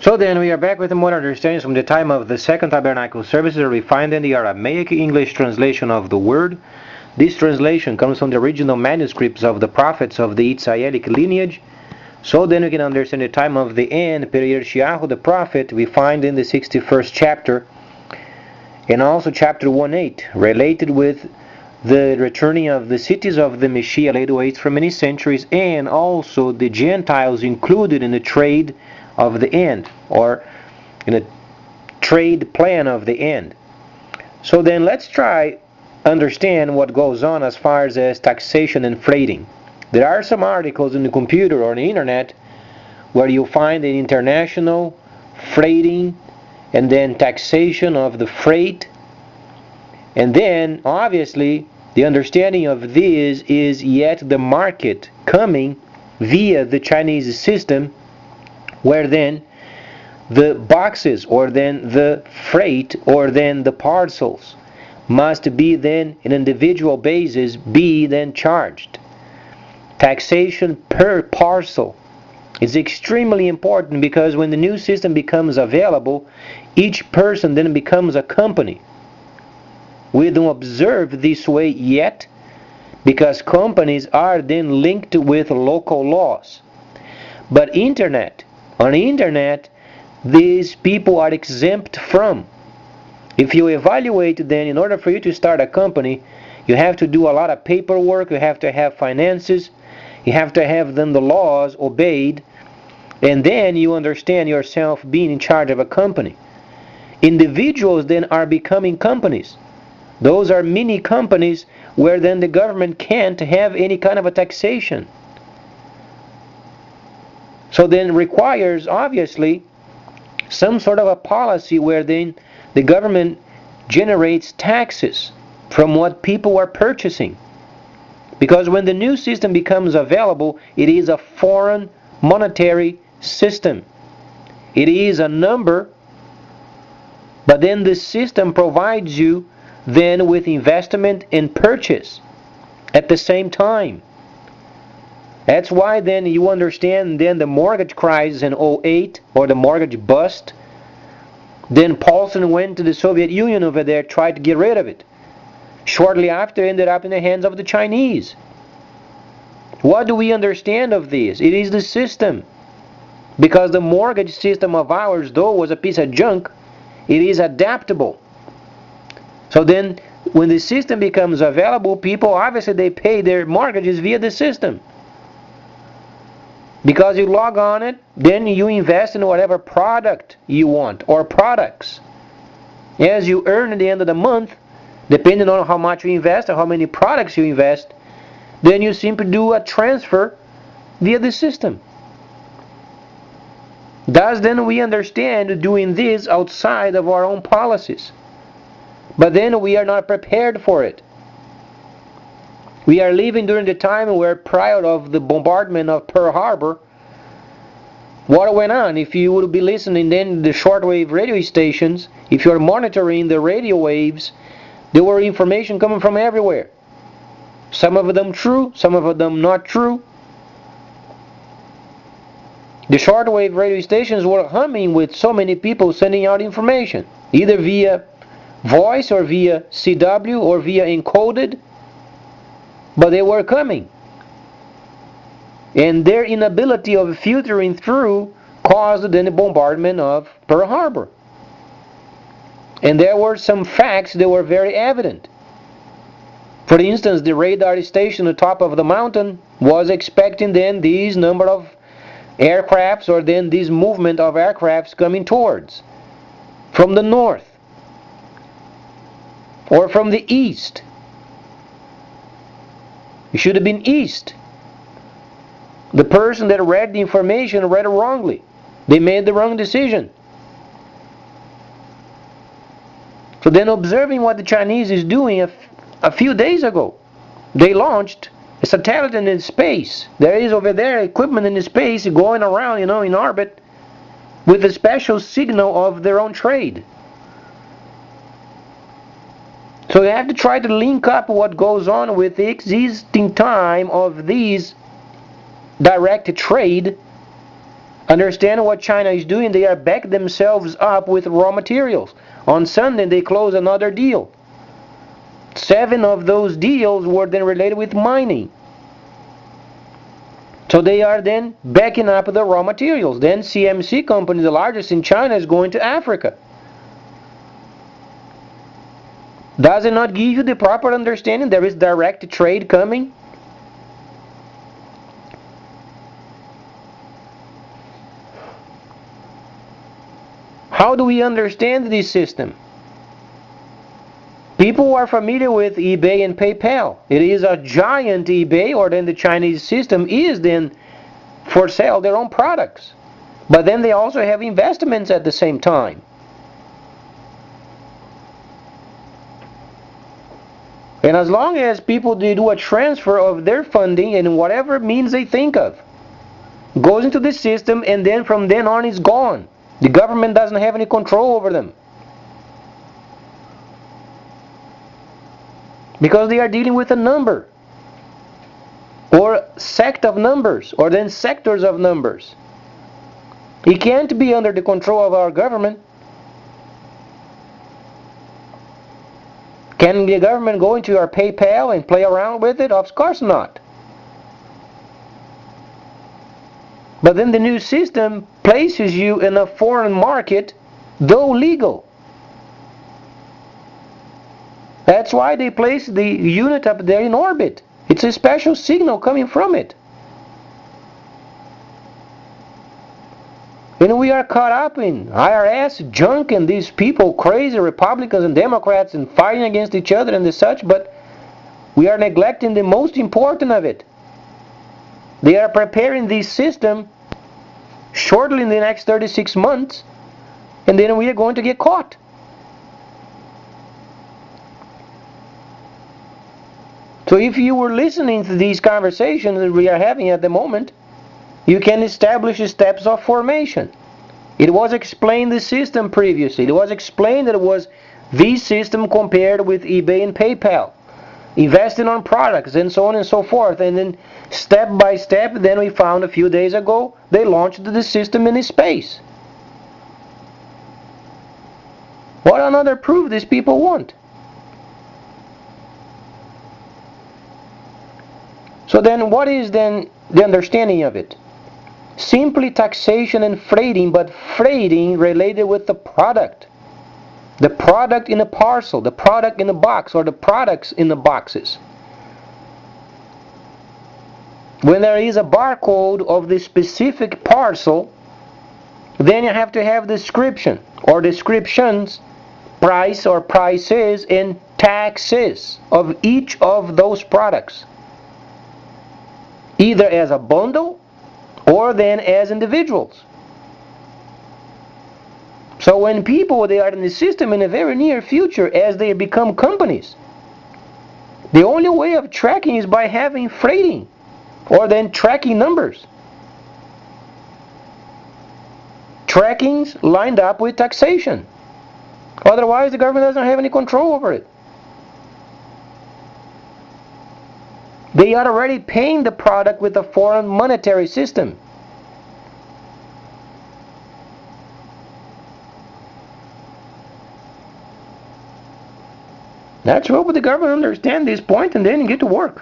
So then we are back with more understandings from the time of the Second Tabernacle services, where we find in the Aramaic English translation of the word. This translation comes from the original manuscripts of the prophets of the Israelic lineage. So then we can understand the time of the end, period Yirmiyahu the prophet, we find in the 61st chapter, and also chapter 1:8, related with the returning of the cities of the Messiah laid waste for many centuries, and also the Gentiles included in the trade of the end, or in a trade plan of the end. So then let's try understand what goes on as far as taxation and freighting. There are some articles in the computer or on the internet where you find an international freighting and then taxation of the freight, and then obviously the understanding of this is yet the market coming via the Chinese system, where then the boxes or then the freight or then the parcels must be then in individual basis be then charged. Taxation per parcel is extremely important, because when the new system becomes available, each person then becomes a company. We don't observe this way yet, because companies are then linked with local laws. But on the internet, these people are exempt from. If you evaluate, then in order for you to start a company, you have to do a lot of paperwork, you have to have finances, you have to have then the laws obeyed, and then you understand yourself being in charge of a company. Individuals then are becoming companies. Those are mini companies where then the government can't have any kind of a taxation. So then requires obviously some sort of a policy where then the government generates taxes from what people are purchasing. Because when the new system becomes available, it is a foreign monetary system. It is a number, but then the system provides you then with investment and purchase at the same time. That's why then you understand then the mortgage crisis in 2008, or the mortgage bust. Then Paulson went to the Soviet Union over there, tried to get rid of it. Shortly after, ended up in the hands of the Chinese. What do we understand of this? It is the system. Because the mortgage system of ours, though was a piece of junk, it is adaptable. So then, when the system becomes available, people obviously they pay their mortgages via the system. Because you log on it, then you invest in whatever product you want, or products. As you earn at the end of the month, depending on how much you invest or how many products you invest, then you simply do a transfer via the system. Thus then we understand doing this outside of our own policies. But then we are not prepared for it. We are living during the time where, prior of the bombardment of Pearl Harbor, what went on? If you would be listening then to the shortwave radio stations, if you are monitoring the radio waves, there were information coming from everywhere. Some of them true, some of them not true. The shortwave radio stations were humming with so many people sending out information, either via voice or via CW or via encoded, but they were coming. And their inability of filtering through caused then the bombardment of Pearl Harbor. And there were some facts that were very evident. For instance, the radar station on the top of the mountain was expecting then these number of aircrafts, or then this movement of aircrafts coming towards from the north or from the east. It should have been east. The person that read the information read it wrongly. They made the wrong decision. So then, observing what the Chinese is doing a few days ago, they launched a satellite in space. There is over there equipment in space going around, in orbit, with a special signal of their own trade. So you have to try to link up what goes on with the existing time of these direct trade Understand what China is doing? They are backing themselves up with raw materials. On Sunday, they closed another deal. 7 of those deals were then related with mining. So they are then backing up the raw materials. Then CMC company, the largest in China, is going to Africa. Does it not give you the proper understanding? There is direct trade coming. How do we understand this system? People who are familiar with eBay and PayPal. It is a giant eBay, or then the Chinese system is then for sale their own products. But then they also have investments at the same time. And as long as people do a transfer of their funding in whatever means they think of, goes into the system, and then from then on it's gone. The government doesn't have any control over them. Because they are dealing with a number, or sect of numbers, or then sectors of numbers. It can't be under the control of our government. Can the government go into your PayPal and play around with it? Of course not. But then the new system places you in a foreign market, though legal. That's why they place the unit up there in orbit. It's a special signal coming from it. And we are caught up in IRS junk and these people, crazy Republicans and Democrats, and fighting against each other and such, but we are neglecting the most important of it. They are preparing this system shortly in the next 36 months, and then we are going to get caught. So if you were listening to these conversations that we are having at the moment, you can establish the steps of formation. It was explained the system previously. It was explained that it was this system compared with eBay and PayPal, investing on products and so on and so forth. And then step by step, then we found a few days ago, they launched the system in space. What another proof these people want? So then what is then the understanding of it? Simply taxation and freighting, but freighting related with the product. The product in a parcel, the product in a box, or the products in the boxes. When there is a barcode of the specific parcel, then you have to have description or descriptions, price or prices, and taxes of each of those products, either as a bundle or then as individuals. So when people, they are in the system in the very near future, as they become companies, the only way of tracking is by having freighting, or then tracking numbers. Trackings lined up with taxation. Otherwise the government doesn't have any control over it. They are already paying the product with a foreign monetary system. That's what the government understand this point and then get to work.